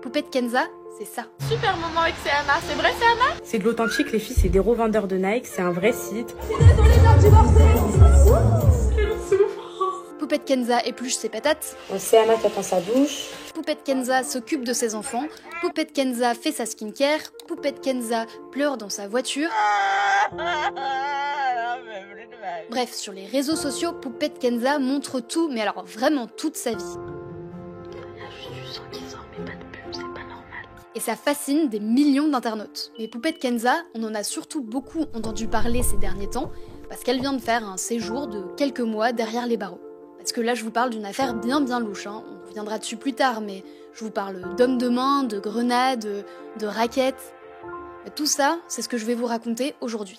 Poupette Kenza, c'est ça. Super moment avec Céana, c'est vrai Céana? C'est de l'authentique, les filles, c'est des revendeurs de Nike, c'est un vrai site. Poupette Kenza épluche ses patates. Céana qui attend sa douche. Poupette Kenza s'occupe de ses enfants. Poupette Kenza fait sa skincare. Poupette Kenza pleure dans sa voiture. Bref, sur les réseaux sociaux, Poupette Kenza montre tout, mais alors vraiment toute sa vie. Et ça fascine des millions d'internautes. Mais Poupette Kenza, on en a surtout beaucoup entendu parler ces derniers temps, parce qu'elle vient de faire un séjour de quelques mois derrière les barreaux. Parce que là, je vous parle d'une affaire bien louche, hein. On reviendra dessus plus tard, mais je vous parle d'hommes de main, de grenades, de raquettes. Tout ça, c'est ce que je vais vous raconter aujourd'hui.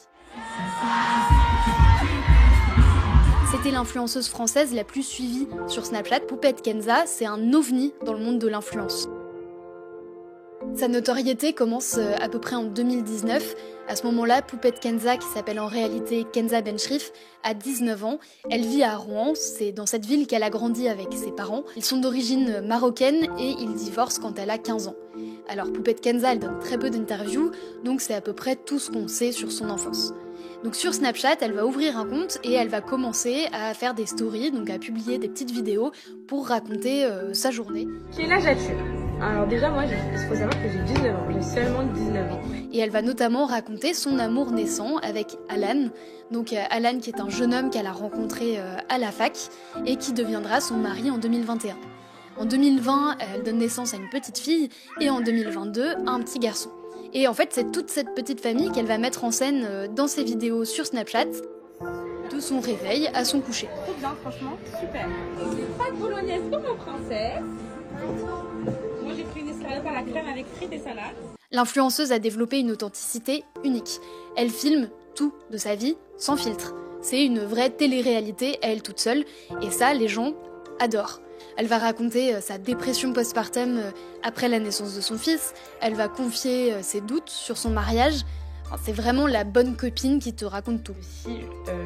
C'était l'influenceuse française la plus suivie sur Snapchat. Poupette Kenza, c'est un ovni dans le monde de l'influence. Sa notoriété commence à peu près en 2019. À ce moment-là, Poupette Kenza, qui s'appelle en réalité Kenza Benchrif, a 19 ans. Elle vit à Rouen, c'est dans cette ville qu'elle a grandi avec ses parents. Ils sont d'origine marocaine et ils divorcent quand elle a 15 ans. Alors Poupette Kenza, elle donne très peu d'interviews, donc c'est à peu près tout ce qu'on sait sur son enfance. Donc sur Snapchat, elle va ouvrir un compte et elle va commencer à faire des stories, donc à publier des petites vidéos pour raconter sa journée. Quel âge as-tu? Alors déjà, moi, il faut savoir que j'ai 19 ans. J'ai seulement 19 ans. Et elle va notamment raconter son amour naissant avec Alan. Donc Alan qui est un jeune homme qu'elle a rencontré à la fac et qui deviendra son mari en 2021. En 2020, elle donne naissance à une petite fille et en 2022, à un petit garçon. Et en fait, c'est toute cette petite famille qu'elle va mettre en scène dans ses vidéos sur Snapchat, de son réveil à son coucher. Trop bien, franchement, super. Pas de bolognaise pour mon princesse. Moi j'ai pris une escalope à la crème avec frites et salade. L'influenceuse a développé une authenticité unique. Elle filme tout de sa vie sans filtre. C'est une vraie télé-réalité à elle toute seule, et ça, les gens adorent. Elle va raconter sa dépression postpartum après la naissance de son fils, elle va confier ses doutes sur son mariage. Enfin, c'est vraiment la bonne copine qui te raconte tout. Si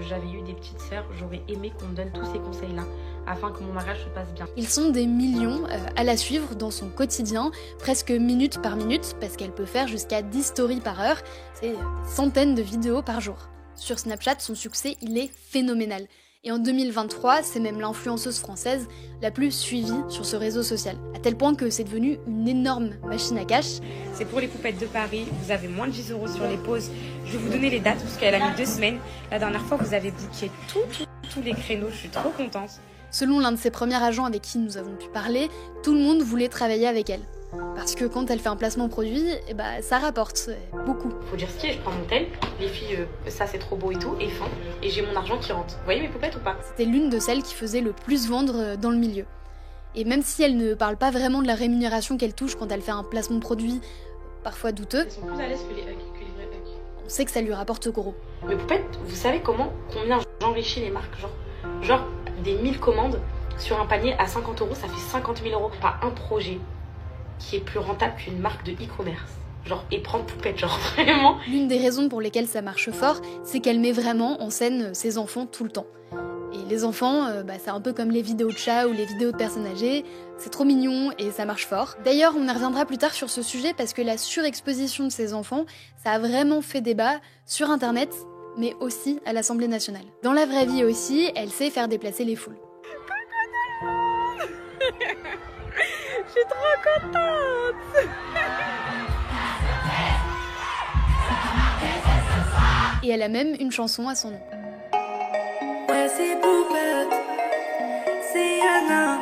j'avais eu des petites sœurs, j'aurais aimé qu'on me donne tous ces conseils-là, afin que mon mariage se passe bien. Ils sont des millions à la suivre dans son quotidien, presque minute par minute, parce qu'elle peut faire jusqu'à 10 stories par heure, c'est des centaines de vidéos par jour. Sur Snapchat, son succès, il est phénoménal. Et en 2023, c'est même l'influenceuse française la plus suivie sur ce réseau social, à tel point que c'est devenu une énorme machine à cash. C'est pour les poupettes de Paris, vous avez moins de 10 € sur les pauses. Je vais vous donner les dates parce qu'elle a mis 2 semaines. La dernière fois, vous avez booké tous les créneaux, je suis trop contente. Selon l'un de ses premiers agents avec qui nous avons pu parler, tout le monde voulait travailler avec elle. Parce que quand elle fait un placement produit, ça rapporte beaucoup. Faut dire ce qui est, je prends mon tel, les filles, ça c'est trop beau et tout, et fin, et j'ai mon argent qui rentre. Vous voyez mes poupettes ou pas? C'était l'une de celles qui faisait le plus vendre dans le milieu. Et même si elle ne parle pas vraiment de la rémunération qu'elle touche quand elle fait un placement produit, parfois douteux, Elles sont plus à l'aise que les vrais hugs. on sait que ça lui rapporte gros. Mes poupettes, vous savez combien j'enrichis les marques, genre des 1000 commandes sur un panier à 50 €, ça fait 50 000 €. Pas un projet qui est plus rentable qu'une marque de e-commerce. Et prendre poupette, vraiment. L'une des raisons pour lesquelles ça marche fort, c'est qu'elle met vraiment en scène ses enfants tout le temps. Et les enfants, c'est un peu comme les vidéos de chats ou les vidéos de personnes âgées, c'est trop mignon et ça marche fort. D'ailleurs, on y reviendra plus tard sur ce sujet parce que la surexposition de ces enfants, ça a vraiment fait débat sur internet, mais aussi à l'Assemblée nationale. Dans la vraie vie aussi, elle sait faire déplacer les foules. Je suis trop contente. Et elle a même une chanson à son nom. Ouais, c'est Poupette, c'est Yana.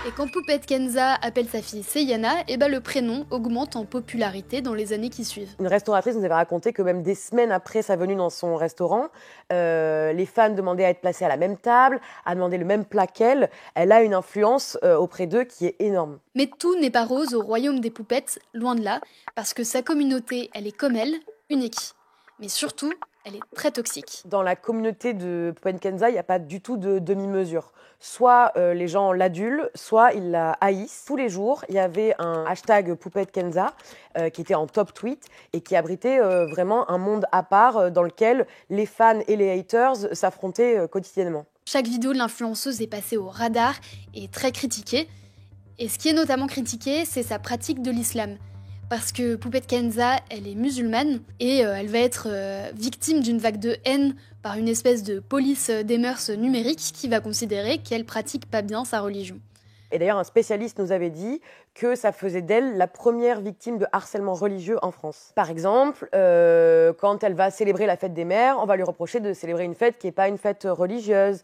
Et quand Poupette Kenza appelle sa fille Seyana, le prénom augmente en popularité dans les années qui suivent. Une restauratrice nous avait raconté que même des semaines après sa venue dans son restaurant, les fans demandaient à être placés à la même table, à demander le même plat qu'elle. Elle a une influence auprès d'eux qui est énorme. Mais tout n'est pas rose au royaume des poupettes, loin de là, parce que sa communauté, elle est comme elle, unique. Mais surtout, elle est très toxique. Dans la communauté de Poupette Kenza, il n'y a pas du tout de demi-mesure. Soit les gens l'adulent, soit ils la haïssent. Tous les jours, il y avait un hashtag Poupette Kenza qui était en top tweet et qui abritait vraiment un monde à part dans lequel les fans et les haters s'affrontaient quotidiennement. Chaque vidéo de l'influenceuse est passée au radar et très critiquée. Et ce qui est notamment critiqué, c'est sa pratique de l'islam. Parce que Poupette Kenza, elle est musulmane et elle va être victime d'une vague de haine par une espèce de police des mœurs numériques qui va considérer qu'elle pratique pas bien sa religion. Et d'ailleurs, un spécialiste nous avait dit que ça faisait d'elle la première victime de harcèlement religieux en France. Par exemple, quand elle va célébrer la fête des mères, on va lui reprocher de célébrer une fête qui n'est pas une fête religieuse.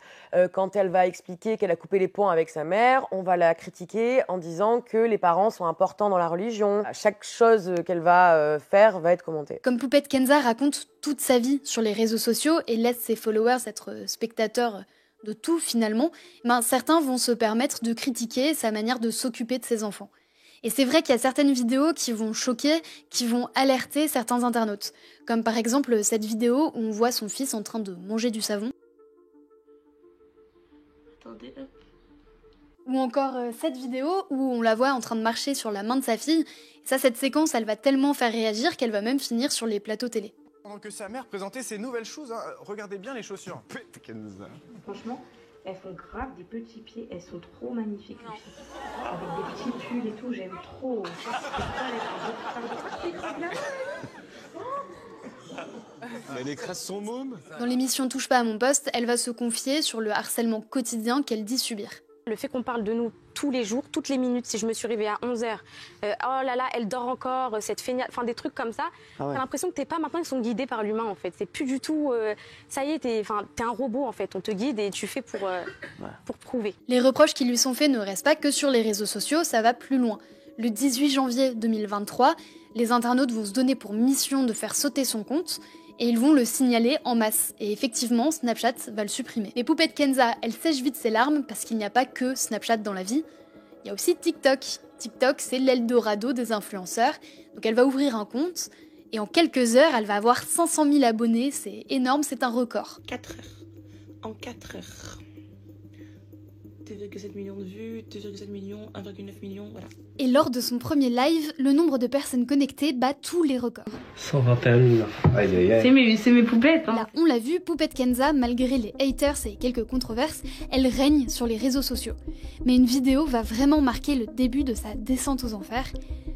Quand elle va expliquer qu'elle a coupé les ponts avec sa mère, on va la critiquer en disant que les parents sont importants dans la religion. Chaque chose qu'elle va faire va être commentée. Comme Poupette Kenza raconte toute sa vie sur les réseaux sociaux et laisse ses followers être spectateurs de tout finalement, certains vont se permettre de critiquer sa manière de s'occuper de ses enfants. Et c'est vrai qu'il y a certaines vidéos qui vont choquer, qui vont alerter certains internautes. Comme par exemple cette vidéo où on voit son fils en train de manger du savon. Attendez, hop. Ou encore cette vidéo où on la voit en train de marcher sur la main de sa fille. Ça, cette séquence, elle va tellement faire réagir qu'elle va même finir sur les plateaux télé. Pendant que sa mère présentait ses nouvelles choses, regardez bien les chaussures. Franchement, elles font grave des petits pieds, elles sont trop magnifiques. Avec des petits pulls et tout, j'aime trop. Elle écrase son môme. Dans l'émission Touche pas à mon poste, elle va se confier sur le harcèlement quotidien qu'elle dit subir. Le fait qu'on parle de nous tous les jours, toutes les minutes, si je me suis réveillée à 11h, oh là là, elle dort encore, cette feignade, enfin des trucs comme ça, t'as l'impression que t'es pas maintenant, ils sont guidés par l'humain en fait. C'est plus du tout, ça y est, t'es un robot en fait, on te guide et tu fais pour prouver. Les reproches qui lui sont faits ne restent pas que sur les réseaux sociaux, ça va plus loin. Le 18 janvier 2023, les internautes vont se donner pour mission de faire sauter son compte, et ils vont le signaler en masse. Et effectivement, Snapchat va le supprimer. Mais Poupette Kenza, elle sèche vite ses larmes parce qu'il n'y a pas que Snapchat dans la vie. Il y a aussi TikTok. TikTok, c'est l'Eldorado des influenceurs. Donc elle va ouvrir un compte et en quelques heures, elle va avoir 500 000 abonnés. C'est énorme, c'est un record. 4 heures. En 4 heures. 2,7 millions de vues, 2,7 millions, 1,9 million, voilà. Et lors de son premier live, le nombre de personnes connectées bat tous les records. 121 000. Aïe, aïe, aïe. C'est mes poupettes. Hein. Là, on l'a vu, Poupette Kenza, malgré les haters et quelques controverses, elle règne sur les réseaux sociaux. Mais une vidéo va vraiment marquer le début de sa descente aux enfers,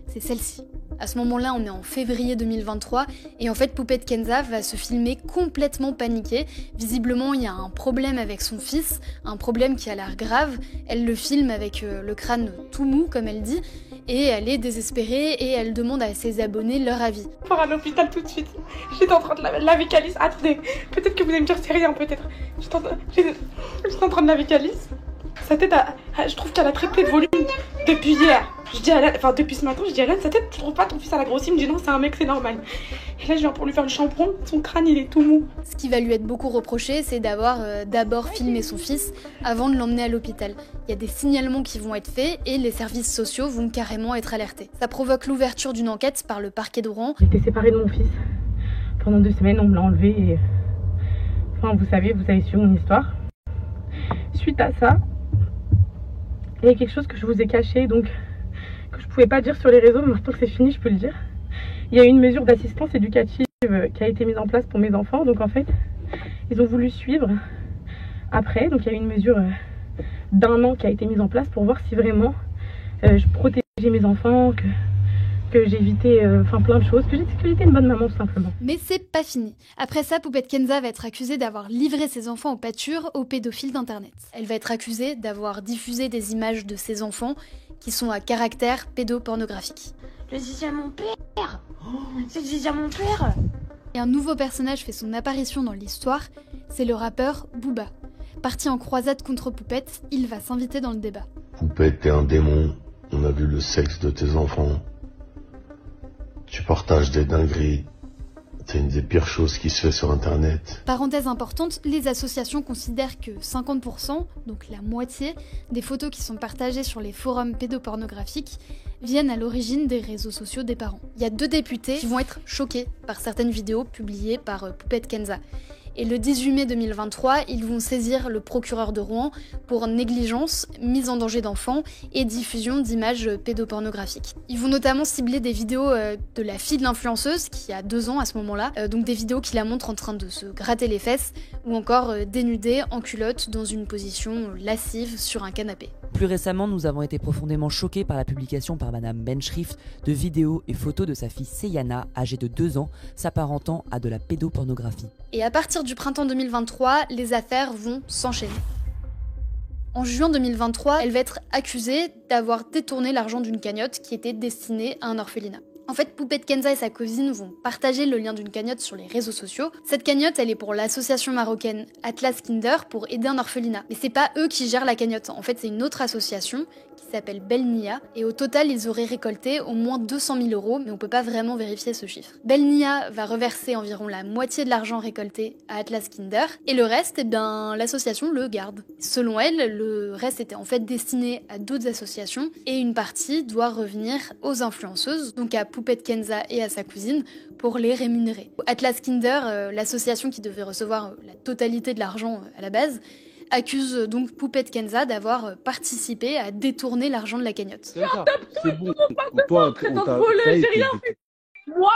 c'est celle-ci. À ce moment-là, on est en février 2023 et en fait, Poupette Kenza va se filmer complètement paniquée. Visiblement, il y a un problème avec son fils, un problème qui a l'air grave. Elle le filme avec le crâne tout mou, comme elle dit, et elle est désespérée et elle demande à ses abonnés leur avis. Pour à l'hôpital tout de suite. J'étais en train de laver Calice. Attendez, peut-être que vous allez me dire c'est rien, peut-être. J'étais en train de laver Calice. Sa tête, je trouve qu'elle a triplé de volume depuis hier. Je dis à Alain, enfin depuis ce matin, je dis à Alain, sa tête, tu trouves pas ton fils à la grosse? Il me dit non, c'est un mec, c'est normal. Et là, je viens pour lui faire le shampoing, son crâne, il est tout mou. Ce qui va lui être beaucoup reproché, c'est d'avoir d'abord filmé son fils avant de l'emmener à l'hôpital. Il y a des signalements qui vont être faits et les services sociaux vont carrément être alertés. Ça provoque l'ouverture d'une enquête par le parquet d'Oran. J'étais séparée de mon fils. Pendant 2 semaines, on me l'a enlevé et... Enfin, vous avez su mon histoire. Suite à ça, il y a quelque chose que je vous ai caché, donc que je pouvais pas dire sur les réseaux, mais maintenant que c'est fini, je peux le dire. Il y a eu une mesure d'assistance éducative qui a été mise en place pour mes enfants, donc en fait, ils ont voulu suivre après, donc il y a eu une mesure d'1 an qui a été mise en place pour voir si vraiment je protégeais mes enfants, que j'évitais plein de choses, que j'étais une bonne maman tout simplement. Mais c'est pas fini. Après ça, Poupette Kenza va être accusée d'avoir livré ses enfants en pâture aux pédophiles d'internet. Elle va être accusée d'avoir diffusé des images de ses enfants qui sont à caractère pédopornographique. Je dis à mon père. Je dis à mon père. Et un nouveau personnage fait son apparition dans l'histoire, c'est le rappeur Booba. Parti en croisade contre Poupette, il va s'inviter dans le débat. Poupette, t'es un démon. On a vu le sexe de tes enfants. Tu partages des dingueries. C'est une des pires choses qui se fait sur Internet. Parenthèse importante, les associations considèrent que 50%, donc la moitié, des photos qui sont partagées sur les forums pédopornographiques viennent à l'origine des réseaux sociaux des parents. Il y a 2 députés qui vont être choqués par certaines vidéos publiées par Poupette Kenza. Et le 18 mai 2023, ils vont saisir le procureur de Rouen pour négligence, mise en danger d'enfants et diffusion d'images pédopornographiques. Ils vont notamment cibler des vidéos de la fille de l'influenceuse, qui a 2 ans à ce moment-là, donc des vidéos qui la montrent en train de se gratter les fesses, ou encore dénudée en culotte dans une position lascive sur un canapé. Plus récemment, nous avons été profondément choqués par la publication par Madame Benschrift de vidéos et photos de sa fille Seyana, âgée de 2 ans, s'apparentant à de la pédopornographie. Et à partir du printemps 2023, les affaires vont s'enchaîner. En juin 2023, elle va être accusée d'avoir détourné l'argent d'une cagnotte qui était destinée à un orphelinat. En fait, Poupette Kenza et sa cousine vont partager le lien d'une cagnotte sur les réseaux sociaux. Cette cagnotte, elle est pour l'association marocaine Atlas Kinder pour aider un orphelinat. Mais c'est pas eux qui gèrent la cagnotte. En fait, c'est une autre association qui s'appelle Belnia. Et au total, ils auraient récolté au moins 200 000 €, mais on peut pas vraiment vérifier ce chiffre. Belnia va reverser environ la moitié de l'argent récolté à Atlas Kinder. Et le reste, l'association le garde. Selon elle, le reste était en fait destiné à d'autres associations. Et une partie doit revenir aux influenceuses, donc à Poupette Kenza et à sa cousine, pour les rémunérer. Atlas Kinder, l'association qui devait recevoir la totalité de l'argent à la base, accuse donc Poupette Kenza d'avoir participé à détourner l'argent de la cagnotte. C'est bon, toi, j'ai rien fait. Moi,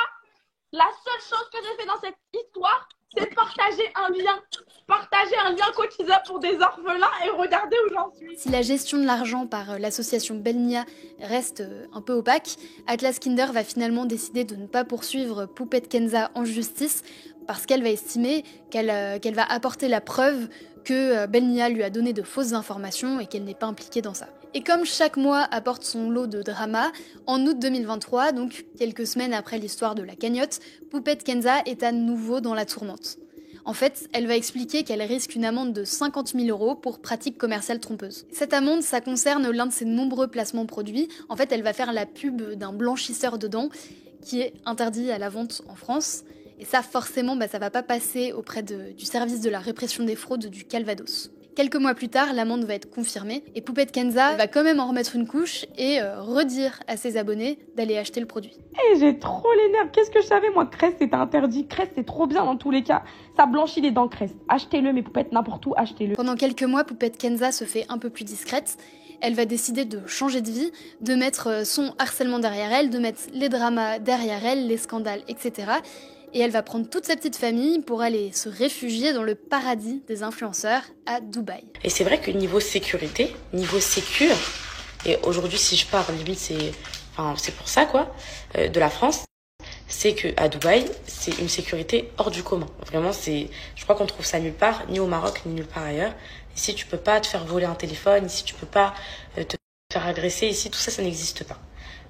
la seule chose que j'ai fait dans cette histoire, c'est partager un lien cotisable pour des orphelins et regarder où j'en suis. Si la gestion de l'argent par l'association Belnia reste un peu opaque, Atlas Kinder va finalement décider de ne pas poursuivre Poupette Kenza en justice parce qu'elle va estimer qu'elle va apporter la preuve que Belnia lui a donné de fausses informations et qu'elle n'est pas impliquée dans ça. Et comme chaque mois apporte son lot de drama, en août 2023, donc quelques semaines après l'histoire de la cagnotte, Poupette Kenza est à nouveau dans la tourmente. En fait, elle va expliquer qu'elle risque une amende de 50 000 € pour pratique commerciale trompeuse. Cette amende, ça concerne l'un de ses nombreux placements produits. En fait, elle va faire la pub d'un blanchisseur de dents qui est interdit à la vente en France. Et ça, forcément, ça va pas passer auprès du service de la répression des fraudes du Calvados. Quelques mois plus tard, l'amende va être confirmée et Poupette Kenza va quand même en remettre une couche et redire à ses abonnés d'aller acheter le produit. J'ai trop les nerfs. Qu'est-ce que je savais, moi? Crest, c'était interdit. Crest, c'est trop bien dans tous les cas. Ça blanchit les dents, Crest. Achetez-le, mes poupettes, n'importe où, achetez-le. Pendant quelques mois, Poupette Kenza se fait un peu plus discrète. Elle va décider de changer de vie, de mettre son harcèlement derrière elle, de mettre les dramas derrière elle, les scandales, etc. Et elle va prendre toute sa petite famille pour aller se réfugier dans le paradis des influenceurs à Dubaï. Et c'est vrai que niveau sécurité, niveau sécure, et aujourd'hui si je pars, limite c'est pour ça quoi, de la France, c'est qu'à Dubaï, c'est une sécurité hors du commun. Vraiment, je crois qu'on trouve ça nulle part, ni au Maroc, ni nulle part ailleurs. Ici, tu peux pas te faire voler un téléphone, ici, tu peux pas te faire agresser, ici, tout ça, ça n'existe pas.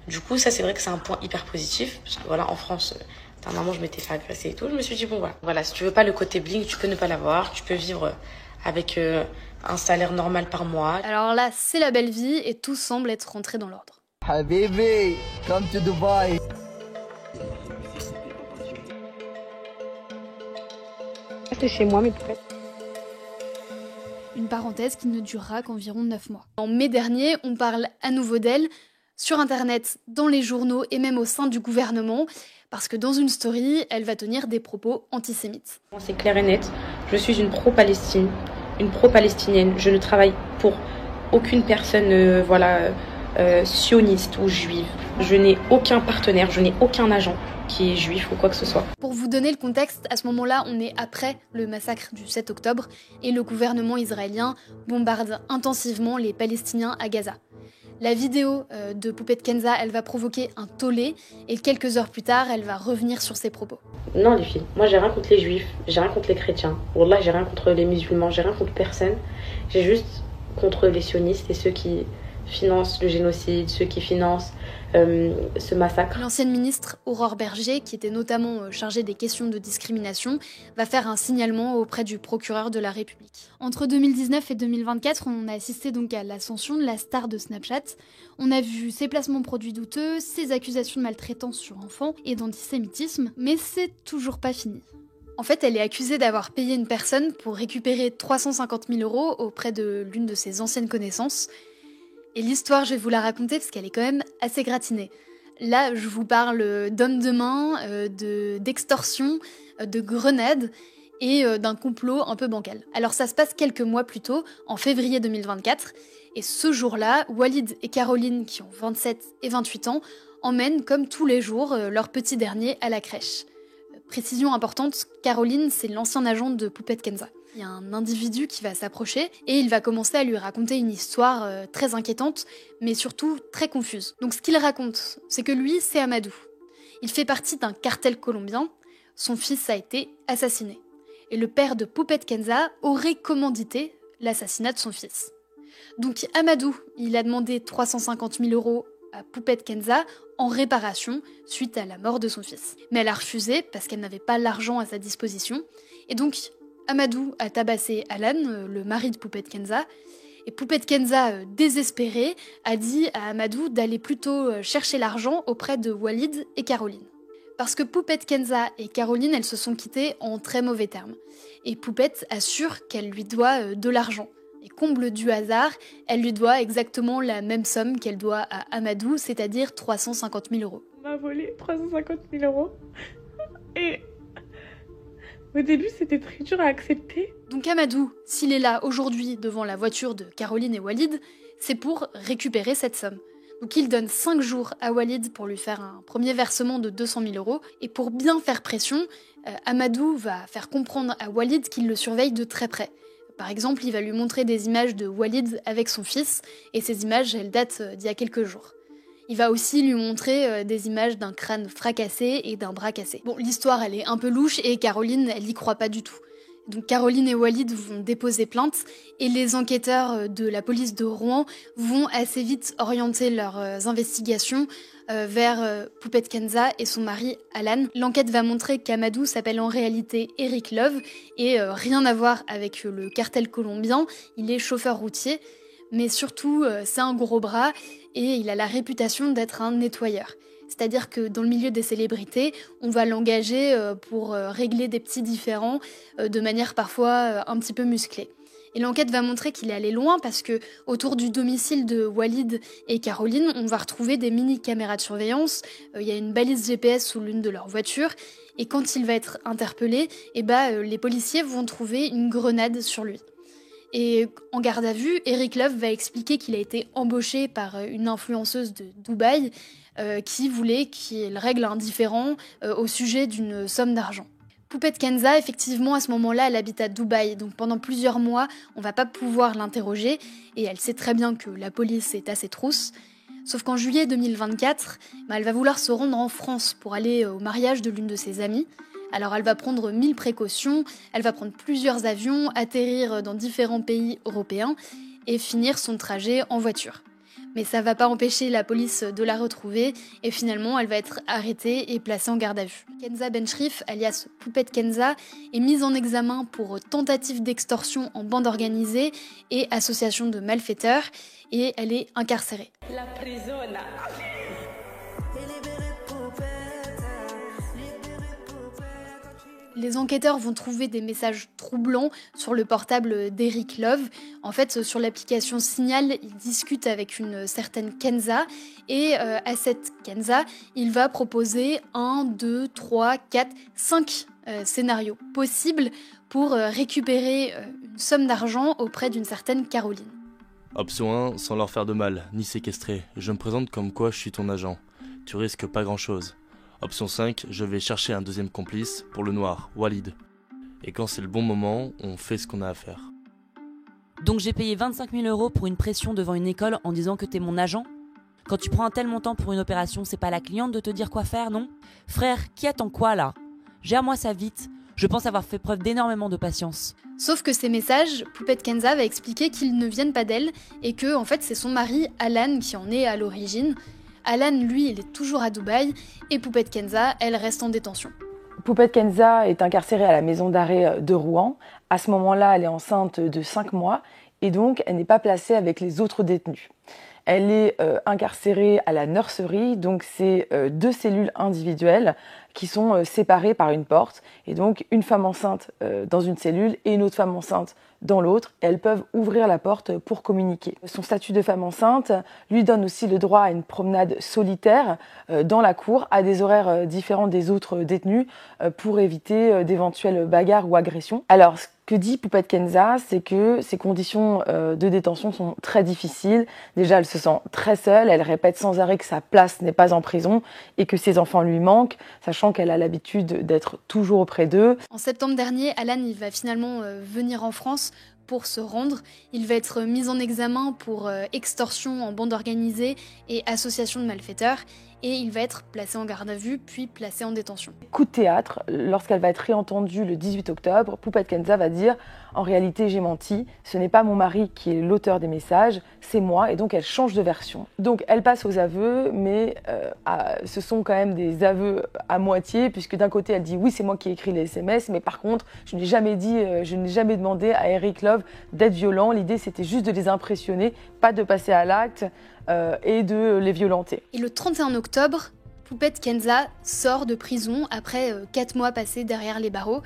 Du coup, ça, c'est vrai que c'est un point hyper positif, parce que voilà, en France, à un moment, je m'étais fait agresser et tout, je me suis dit, bon, voilà, si tu veux pas le côté bling, tu peux ne pas l'avoir, tu peux vivre avec un salaire normal par mois. Alors là, c'est la belle vie et tout semble être rentré dans l'ordre. Habibi, come to Dubai. C'est chez moi, mes poupettes. Une parenthèse qui ne durera qu'environ 9 mois. En mai dernier, on parle à nouveau d'elle, sur internet, dans les journaux et même au sein du gouvernement, parce que dans une story, elle va tenir des propos antisémites. C'est clair et net, je suis une pro-Palestine, une pro-palestinienne. Je ne travaille pour aucune personne sioniste ou juive. Je n'ai aucun partenaire, je n'ai aucun agent qui est juif ou quoi que ce soit. Pour vous donner le contexte, à ce moment-là, on est après le massacre du 7 octobre et le gouvernement israélien bombarde intensivement les Palestiniens à Gaza. La vidéo de Poupette Kenza, elle va provoquer un tollé et quelques heures plus tard, elle va revenir sur ses propos. Non les filles, moi j'ai rien contre les juifs, j'ai rien contre les chrétiens. Wallah, j'ai rien contre les musulmans, j'ai rien contre personne. J'ai juste contre les sionistes et ceux qui financent le génocide, ceux qui financent ce massacre. L'ancienne ministre Aurore Berger, qui était notamment chargée des questions de discrimination, va faire un signalement auprès du procureur de la République. Entre 2019 et 2024, on a assisté donc à l'ascension de la star de Snapchat. On a vu ses placements produits douteux, ses accusations de maltraitance sur enfants et d'antisémitisme, mais c'est toujours pas fini. En fait, elle est accusée d'avoir payé une personne pour récupérer 350 000 € auprès de l'une de ses anciennes connaissances. Et l'histoire, je vais vous la raconter parce qu'elle est quand même assez gratinée. Là, je vous parle d'hommes de main, d'extorsion, de grenades et d'un complot un peu bancal. Alors ça se passe quelques mois plus tôt, en février 2024, et ce jour-là, Walid et Caroline, qui ont 27 et 28 ans, emmènent comme tous les jours leur petit dernier à la crèche. Précision importante, Caroline, c'est l'ancien agent de Poupette Kenza. Il y a un individu qui va s'approcher et il va commencer à lui raconter une histoire très inquiétante, mais surtout très confuse. Donc ce qu'il raconte, c'est que lui, c'est Amadou. Il fait partie d'un cartel colombien, son fils a été assassiné. Et le père de Poupette Kenza aurait commandité l'assassinat de son fils. Donc Amadou, il a demandé 350 000 € à Poupette Kenza en réparation suite à la mort de son fils. Mais elle a refusé parce qu'elle n'avait pas l'argent à sa disposition. Et donc Amadou a tabassé Alan, le mari de Poupette Kenza. Et Poupette Kenza, désespérée, a dit à Amadou d'aller plutôt chercher l'argent auprès de Walid et Caroline. Parce que Poupette Kenza et Caroline, elles se sont quittées en très mauvais termes. Et Poupette assure qu'elle lui doit de l'argent. Et comble du hasard, elle lui doit exactement la même somme qu'elle doit à Amadou, c'est-à-dire 350 000 €. On m'a volé 350 000 €. Et au début, c'était très dur à accepter. Donc Amadou, s'il est là aujourd'hui devant la voiture de Caroline et Walid, c'est pour récupérer cette somme. Donc il donne 5 jours à Walid pour lui faire un premier versement de 200 000 €. Et pour bien faire pression, Amadou va faire comprendre à Walid qu'il le surveille de très près. Par exemple, il va lui montrer des images de Walid avec son fils, et ces images, elles datent d'il y a quelques jours. Il va aussi lui montrer des images d'un crâne fracassé et d'un bras cassé. Bon, l'histoire, elle est un peu louche, et Caroline, elle y croit pas du tout. Donc Caroline et Walid vont déposer plainte, et les enquêteurs de la police de Rouen vont assez vite orienter leurs investigations vers Poupette Kenza et son mari Alan. L'enquête va montrer qu'Amadou s'appelle en réalité Eric Love et rien à voir avec le cartel colombien. Il est chauffeur routier, mais surtout c'est un gros bras et il a la réputation d'être un nettoyeur. C'est-à-dire que dans le milieu des célébrités, on va l'engager pour régler des petits différends de manière parfois un petit peu musclée. Et l'enquête va montrer qu'il est allé loin parce que autour du domicile de Walid et Caroline, on va retrouver des mini-caméras de surveillance. Il y a une balise GPS sous l'une de leurs voitures. Et quand il va être interpellé, les policiers vont trouver une grenade sur lui. Et en garde à vue, Eric Love va expliquer qu'il a été embauché par une influenceuse de Dubaï qui voulait qu'il règle un différend au sujet d'une somme d'argent. Poupette Kenza, effectivement, à ce moment-là, elle habite à Dubaï, donc pendant plusieurs mois, on va pas pouvoir l'interroger, et elle sait très bien que la police est à ses trousses. Sauf qu'en juillet 2024, elle va vouloir se rendre en France pour aller au mariage de l'une de ses amies. Alors elle va prendre 1000 précautions, elle va prendre plusieurs avions, atterrir dans différents pays européens, et finir son trajet en voiture. Mais ça va pas empêcher la police de la retrouver et finalement elle va être arrêtée et placée en garde à vue. Kenza Benchrif, alias Poupette Kenza, est mise en examen pour tentative d'extorsion en bande organisée et association de malfaiteurs et elle est incarcérée. La prison là. Les enquêteurs vont trouver des messages troublants sur le portable d'Eric Love. En fait, sur l'application Signal, il discute avec une certaine Kenza et à cette Kenza, il va proposer 1, 2, 3, 4, 5 scénarios possibles pour récupérer une somme d'argent auprès d'une certaine Caroline. Option 1, sans leur faire de mal, ni séquestrer. Je me présente comme quoi je suis ton agent. Tu risques pas grand-chose. Option 5, je vais chercher un deuxième complice pour le noir, Walid. Et quand c'est le bon moment, on fait ce qu'on a à faire. Donc j'ai payé 25 000 € pour une pression devant une école en disant que t'es mon agent ? Quand tu prends un tel montant pour une opération, c'est pas la cliente de te dire quoi faire, non ? Frère, qui attend quoi là ? Gère-moi ça vite. Je pense avoir fait preuve d'énormément de patience. Sauf que ces messages, Poupette Kenza va expliquer qu'ils ne viennent pas d'elle et que en fait c'est son mari Alan qui en est à l'origine. Alan, lui, il est toujours à Dubaï et Poupette Kenza, elle reste en détention. Poupette Kenza est incarcérée à la maison d'arrêt de Rouen. À ce moment-là, elle est enceinte de 5 mois et donc elle n'est pas placée avec les autres détenus. Elle est incarcérée à la nurserie, donc c'est 2 cellules individuelles qui sont séparées par une porte. Et donc une femme enceinte dans une cellule et une autre femme enceinte dans l'autre. Elles peuvent ouvrir la porte pour communiquer. Son statut de femme enceinte lui donne aussi le droit à une promenade solitaire dans la cour à des horaires différents des autres détenus pour éviter d'éventuelles bagarres ou agressions. Alors, ce que dit Poupette Kenza, c'est que ses conditions de détention sont très difficiles. Déjà, elle se sent très seule, elle répète sans arrêt que sa place n'est pas en prison et que ses enfants lui manquent, sachant qu'elle a l'habitude d'être toujours auprès d'eux. En septembre dernier, Alan il va finalement venir en France pour se rendre. Il va être mis en examen pour extorsion en bande organisée et association de malfaiteurs. Et il va être placé en garde à vue, puis placé en détention. Coup de théâtre, lorsqu'elle va être réentendue le 18 octobre, Poupette Kenza va dire « En réalité, j'ai menti, ce n'est pas mon mari qui est l'auteur des messages, c'est moi », et donc elle change de version. Donc elle passe aux aveux, mais ce sont quand même des aveux à moitié, puisque d'un côté elle dit « Oui, c'est moi qui ai écrit les SMS, mais par contre, je n'ai jamais demandé à Eric Love d'être violent, l'idée c'était juste de les impressionner, pas de passer à l'acte. » Et de les violenter. Et le 31 octobre, Poupette Kenza sort de prison après 4 mois passés derrière les barreaux.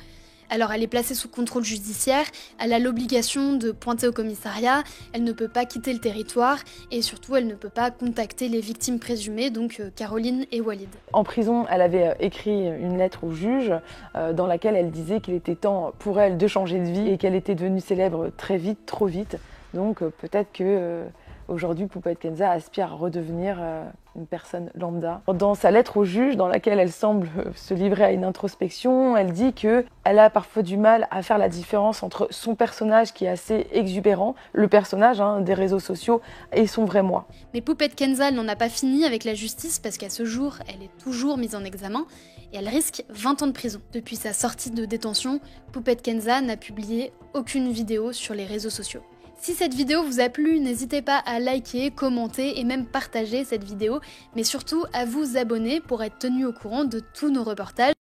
Alors elle est placée sous contrôle judiciaire, elle a l'obligation de pointer au commissariat, elle ne peut pas quitter le territoire et surtout elle ne peut pas contacter les victimes présumées, donc Caroline et Walid. En prison, elle avait écrit une lettre au juge dans laquelle elle disait qu'il était temps pour elle de changer de vie et qu'elle était devenue célèbre très vite, trop vite. Donc peut-être que... Aujourd'hui, Poupette Kenza aspire à redevenir une personne lambda. Dans sa lettre au juge, dans laquelle elle semble se livrer à une introspection, elle dit qu'elle a parfois du mal à faire la différence entre son personnage qui est assez exubérant, le personnage des réseaux sociaux, et son vrai moi. Mais Poupette Kenza n'en a pas fini avec la justice parce qu'à ce jour, elle est toujours mise en examen et elle risque 20 ans de prison. Depuis sa sortie de détention, Poupette Kenza n'a publié aucune vidéo sur les réseaux sociaux. Si cette vidéo vous a plu, n'hésitez pas à liker, commenter et même partager cette vidéo, mais surtout à vous abonner pour être tenu au courant de tous nos reportages.